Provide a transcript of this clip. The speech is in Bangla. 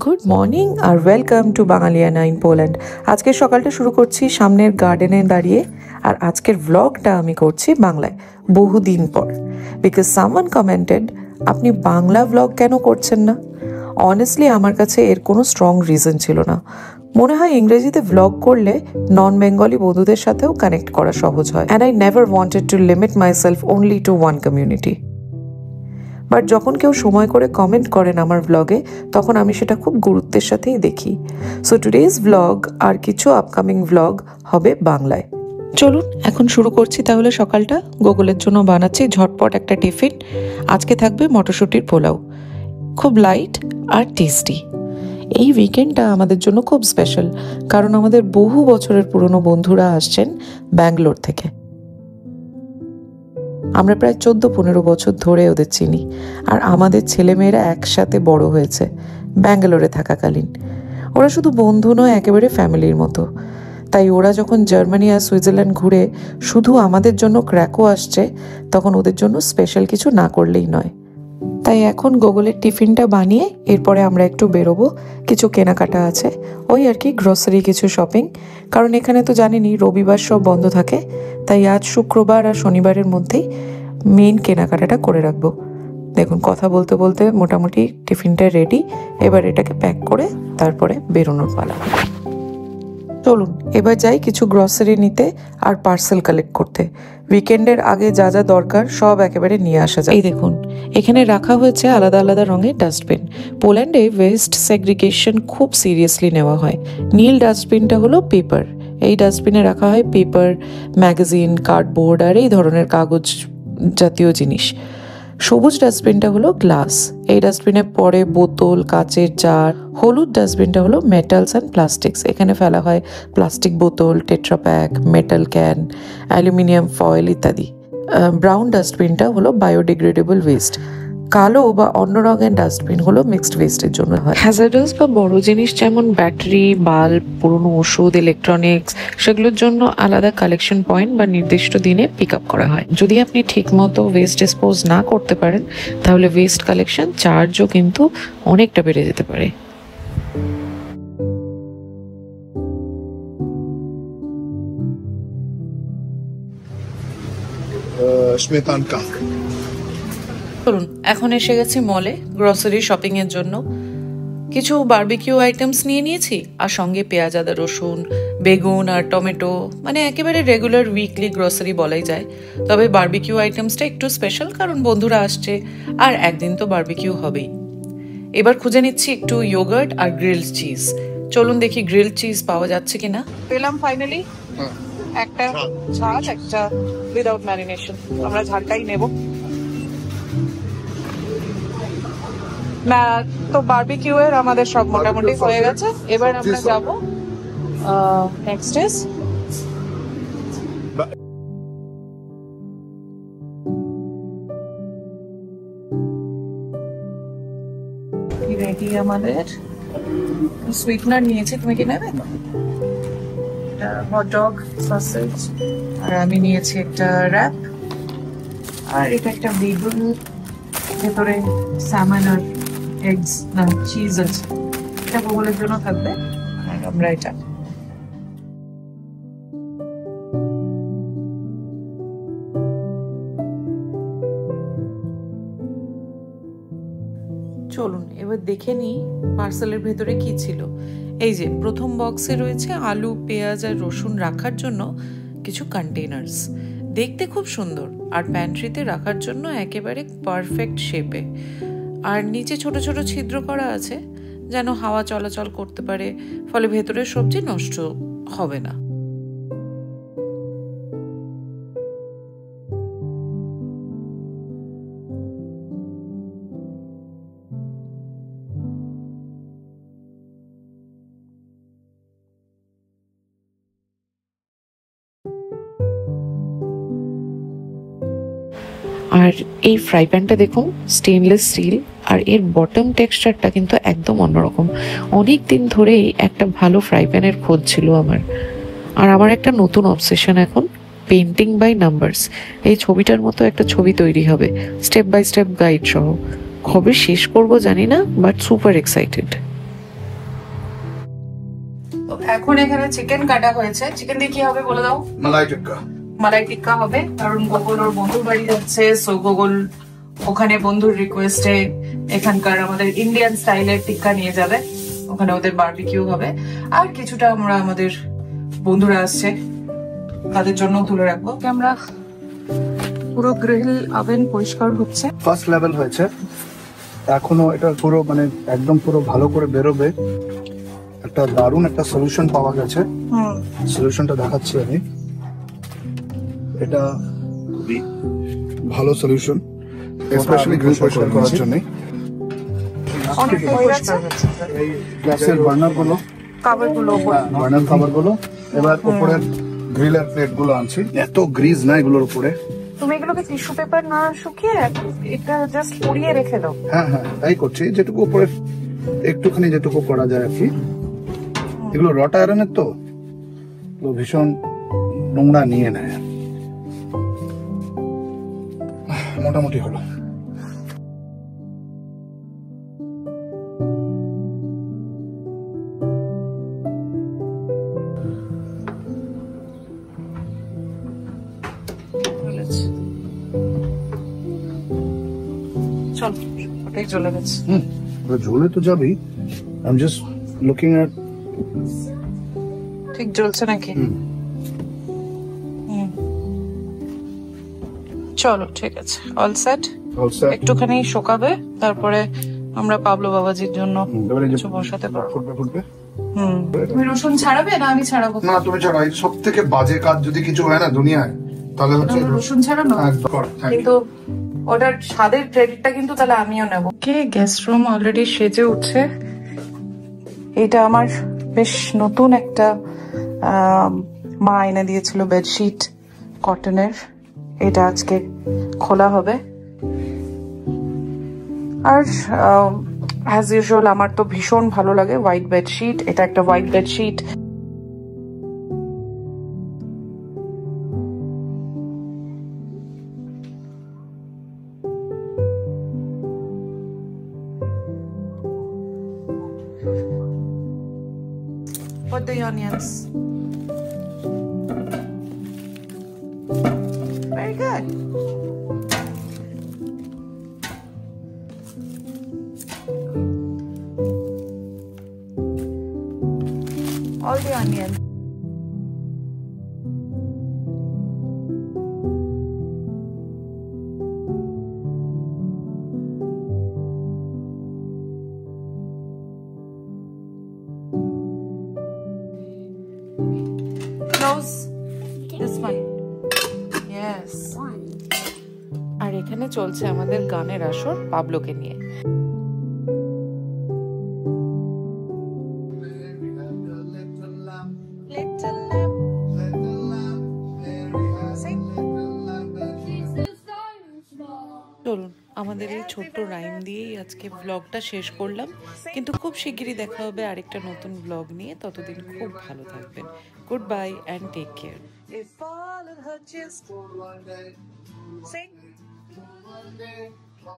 গুড মর্নিং আর welcome to Bangaliyana in Poland. আজকের সকালটা শুরু করছি সামনের গার্ডেনে দাঁড়িয়ে, আর আজকের ভ্লগটা আমি করছি বাংলায় বহুদিন পর। বিকজ সামওয়ান কমেন্টেড, আপনি বাংলা ভ্লগ কেন করছেন না? অনেস্টলি আমার কাছে এর কোনো স্ট্রং রিজন ছিল না। মনে হয় ইংরেজিতে ভ্লগ করলে নন বেঙ্গলি বন্ধুদের সাথেও কানেক্ট করা সহজ হয়, and I never wanted to limit myself only to one community. But যখন কেউ সময় করে কমেন্ট করেন আমার ভ্লগে, তখন আমি সেটা খুব গুরুত্বের সাথেই দেখি। সো টুডেজ ভ্লগ আর কিছু আপকামিং ভ্লগ হবে বাংলায়। চলুন এখন শুরু করছি তাহলে সকালটা। গুগলের জন্য বানাচ্ছি ঝটপট একটা টিফিন। আজকে থাকবে মটরশুঁটির পোলাও, খুব লাইট আর টেস্টি। এই উইকেন্ডটা আমাদের জন্য খুব স্পেশাল, কারণ আমাদের বহু বছরের পুরনো বন্ধুরা আসছেন ব্যাঙ্গালোর থেকে। আমরা প্রায় 14-15 বছর ধরে ওদের চিনি, আর আমাদের ছেলেমেয়েরা একসাথে বড় হয়েছে ব্যাঙ্গালোরে থাকাকালীন। ওরা শুধু বন্ধু নয়, একেবারে ফ্যামিলির মতো। তাই ওরা যখন জার্মানি আর সুইজারল্যান্ড ঘুরে শুধু আমাদের জন্য ক্র্যাকও আসছে, তখন ওদের জন্য স্পেশাল কিছু না করলেই নয়। তাই এখন গুগলের টিফিনটা বানিয়ে এরপরে আমরা একটু বেরোবো। কিছু কেনাকাটা আছে, ওই আর কি গ্রসারি কিছু শপিং। কারণ এখানে তো জানেনই রবিবার সব বন্ধ থাকে, তাই আজ শুক্রবার আর শনিবারের মধ্যেই মেইন কেনাকাটাটা করে রাখবো। দেখুন, কথা বলতে বলতে মোটামুটি টিফিনটা রেডি। এবার এটাকে প্যাক করে তারপরে বেরোনোর পালা। চলুন এবার যাই কিছু গ্রসারি নিতে আর পার্সেল কালেক্ট করতে। উইকেন্ডের আগে যা যা দরকার সব একেবারে নিয়ে আসা যায়। এই দেখুন, এখানে রাখা হয়েছে আলাদা আলাদা রঙের ডাস্টবিন। পোল্যান্ডে ওয়েস্ট সেগ্রিগেশন খুব সিরিয়াসলি নেওয়া হয়। নীল ডাস্টবিনটা হলো পেপার। এই ডাস্টবিনে রাখা হয় পেপার, ম্যাগাজিন, কার্ডবোর্ড আর এই ধরনের কাগজ জাতীয় জিনিস। সবুজ ডাস্টবিনটা হলো গ্লাস। এই ডাস্টবিনে পড়ে বোতল, কাচের জার। হলুদ ডাস্টবিনটা হলো মেটালস অ্যান্ড প্লাস্টিক্স। এখানে ফেলা হয় প্লাস্টিক বোতল, tetra pack, metal can, aluminium foil ইত্যাদি। ব্রাউন ডাস্টবিনটা হলো বায়োডিগ্রেডেবল ওয়েস্ট। কালো বা অন্য রঙের ডাস্টবিন হলো মিক্সড ওয়েস্টের জন্য হয়। হ্যাজার্ডাস বা বড় জিনিস যেমন ব্যাটারি, বাল্ব, পুরনো ওষুধ, ইলেকট্রনিক্স, সেগুলোর জন্য আলাদা কালেকশন পয়েন্ট বা নির্দিষ্ট দিনে পিক আপ করা হয়। যদি আপনি ঠিকমতো ওয়েস্ট ডিসপোজ না করতে পারেন, তাহলে ওয়েস্ট কালেকশন চার্জও কিন্তু অনেকটা বেড়ে যেতে পারে। Śmietanka. চলুন এখন এসে গেছি মলে গ্রসারি শপিং এর জন্য। কিছু বারবিকিউ আইটেমস নিয়ে নিয়েছি, আর সঙ্গে পেঁয়াজ, আদা, রসুন, বেগুন আর টমেটো, মানে একেবারে রেগুলার উইকলি গ্রসারি বলাই যায়। তবে বারবিকিউ আইটেমসটা একটু স্পেশাল, কারণ বন্ধুরা আসছে আর একদিন তো বারবিকিউ হবেই। এবার খুঁজে নিচ্ছি একটু ইয়োগার্ট আর গ্রিলড চিজ। চলুন দেখি গ্রিলড চিজ পাওয়া যাচ্ছে কিনা। পেলাম ফাইনালি একটা ঝাল, একটা উইদাউট ম্যারিনেশন। আমরা ঝালটাই নেব। না তো বারবিকিউ এর আমাদের সব মোটামুটি হয়ে গেছে। এবার আমরা যাব নেক্সট ইজ রেডি। আমাদের সুইটনার নিয়েছি, তুমি কি নেবে? হটডগ, সসেজ, আর আমি নিয়েছি একটা র্যাপ, আর এটা একটা বেগুন, ভেতরে স্যামন আর এগস না চিজ আছে। এটা গুগলের জন্য থাকবে, আর আমরা এটা চলুন এবার দেখে নিই পার্সেলের ভেতরে কি ছিল। এই যে প্রথম বক্সে রয়েছে আলু, পেঁয়াজ আর রসুন রাখার জন্য কিছু কন্টেনার্স। দেখতে খুব সুন্দর, আর প্যান্ট্রিতে রাখার জন্য একেবারে পারফেক্ট শেপে। আর নিচে ছোট ছোট ছিদ্র করা আছে যেন হাওয়া চলাচল করতে পারে, ফলে ভেতরের সবজি নষ্ট হবে না। আর এই ফ্রাই প্যানটা দেখুন, স্টেনলেস স্টিল, আর এর বটম টেক্সচারটা কিন্তু একদম অন্যরকম। অনেক দিন ধরেই একটা ভালো ফ্রাই প্যানের খোঁজ ছিল আমার। আর আমার একটা নতুন অবসেশন এখন, পেন্টিং বাই নাম্বারস। এই ছবিটার মতো একটা ছবি তৈরি হবে স্টেপ বাই স্টেপ গাইড সহ। কবে শেষ করব জানি না, বাট সুপার এক্সাইটেড। এখন এখানে চিকেন কাটা হয়েছে। চিকেন দিয়ে কি হবে বলে দাও। मलाई टिक्का। মালাই টিক্কা হবে, কারণ গোকুল ওর বন্ধুর বাড়ি যাচ্ছে। সো গোকুল ওখানে বন্ধুর রিকোয়েস্টে এখানকার আমাদের ইন্ডিয়ান স্টাইলের টিক্কা নিয়ে যাবে। ওখানে ওদের বারবিকিউ হবে, আর কিছুটা আমরা আমাদের বন্ধুরা আসছে তাদের জন্য তুলে রাখবো। আমরা পুরো গ্রিল ওভেন পরিষ্কার হচ্ছে, ফার্স্ট লেভেল হয়েছে, এখনো এটা পুরো মানে একদম পুরো ভালো করে বেরোবে। একটা দারুণ একটা সলিউশন পাওয়া গেছে। সলিউশনটা দেখাচ্ছি আমি। এটা খুবই ভালো সলিউশন, স্পেশালি গ্রিল পরিষ্কার করার জন্য। এই গ্যাসের বার্নার গুলো, বার্নার কভার গুলো, এবার উপরের গ্রিলের প্লেট গুলো আনছি। এত গ্রিজ না এগুলোর উপরে। তুমি এগুলোকে টিস্যু পেপার না শুকিয়ে এটা জাস্ট পুড়িয়ে রেখে দাও। হ্যাঁ হ্যাঁ, তাই করছি। যেটুকু উপরে একটুখানি যেটুকু করা যায় আর কি। এগুলো রট আয়রনের তো ভীষণ নোংরা নিয়ে নেয়। মোটামুটি হলো। চল, ওটাই চলে গেছে। ঝোলে তো যাবেই। আই এম জাস্ট লুকিং এট। ঠিক জ্বলছে নাকি? চলো ঠিক আছে, অল সেট। একটুখানি শোকাবে, তারপরে আমরা পাবলো বাবাজির জন্য কিছু বসাতে পারবো। তুমি রসুন ছাড়াবে না আমি ছাড়াবো? না, তুমি ছাড়াই। সব থেকে বাজে কাজ যদি কিছু হয় না দুনিয়ায়, তাহলে হচ্ছে রসুন ছাড়ানো। কিন্তু ওটার স্বাদের ক্রেডিটটা কিন্তু তাহলে আমিও নেব। কে গেস্ট রুম অলরেডি সেজে উঠছে। এটা আমার বেশ নতুন একটা মা এনে দিয়েছিল বেডশিট, কটনের। এটা আজকে খোলা হবে। আর অ্যাজ ইউজুয়াল আমার তো ভীষণ ভালো লাগে হোয়াইট বেডশিট। এটা একটা white bedsheet. Put the onions. Very good. All the onions. Close this one. Yes. আর এখানে চলছে আমাদের গানের আসর পাবলোকে নিয়ে। চলুন আমাদের এই ছোট্ট রাইম দিয়েই আজকে ব্লগটা শেষ করলাম, কিন্তু খুব শিগগিরই দেখা হবে আরেকটা নতুন ব্লগ নিয়ে। ততদিন খুব ভালো থাকবেন। Good bye and take care. If all of her just sing.